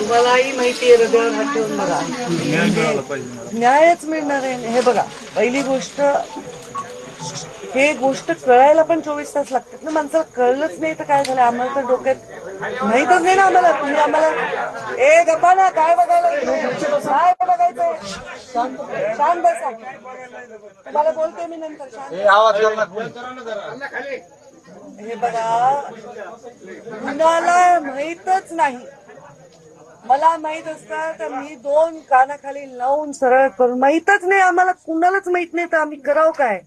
तुम्हालाही माहिती आहे, हृदयावर हात ठेवून बघा, न्याय मिळाला पाहिजे मला. न्यायच मिळणार आहे. हे बघा, पहिली गोष्ट, हे गोष्ट कळायला पण 24 तास लागतात ना. माणसाला कळलंच नाही तर काय झालं? आम्हाला तर डोक्यात माहीतच नाही ना आम्हाला. तुम्ही आम्हाला गप्पा ना, काय बघायला काय बघायचंय? शांत बसा, तुम्हाला बोलते मी नंतर. हे बघा, कुणाला माहीतच नाही. मला माहित असतं तर मी 2 कानाखाली लावून सरळ करून, माहीतच नाही आम्हाला, कुणालाच माहित नाही तर आम्ही करावं काय?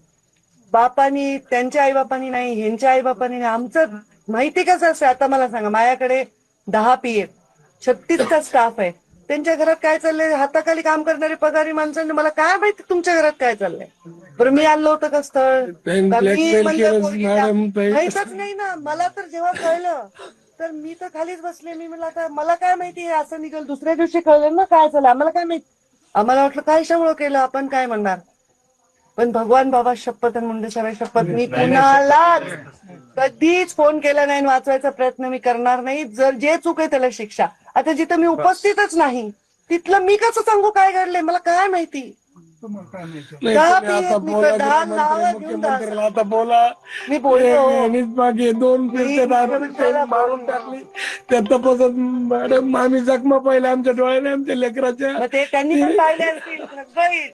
बापानी, त्यांच्या आईबापानी नाही, ह्यांच्या आईबापानी नाही, आमचं माहिती कसं असतं? आता मला सांगा, माझ्याकडे 10 PA, 36चा स्टाफ आहे. त्यांच्या घरात काय चाललंय? हाताखाली काम करणारे पगारी माणसांनी मला काय माहिती तुमच्या घरात काय चाललंय? बरं, मी आलो होतं का स्थळ? माहितच नाही ना मला. तर जेव्हा कळलं तर मी तर खालीच बसले. मी म्हटलं आता मला काय माहिती हे असं निघेल. दुसऱ्या दिवशी कळलं ना काय झालं. आम्हाला काय माहिती? आम्हाला वाटलं काय शामुळं केलं, आपण काय म्हणणार. पण भगवान बाबा शपथ आणि मुंडेश्वरी शपथ, मी कुणालाच कधीच फोन केला नाही. वाचवायचा प्रयत्न मी करणार नाही. जर जे चूक आहे त्याला शिक्षा. आता जिथं मी उपस्थितच नाही तिथलं मी कसं सांगू काय घडलंय? मला काय माहिती? मुख्यमंत्र्याला आता बोला. मी बोललो मागे 2 मारून टाकली त्या तपासात. मॅडम, आम्ही जखमा पाहिल्या आमच्या डोळ्याने, आमच्या लेकराच्या. त्यांनी पण पाहिले असतील.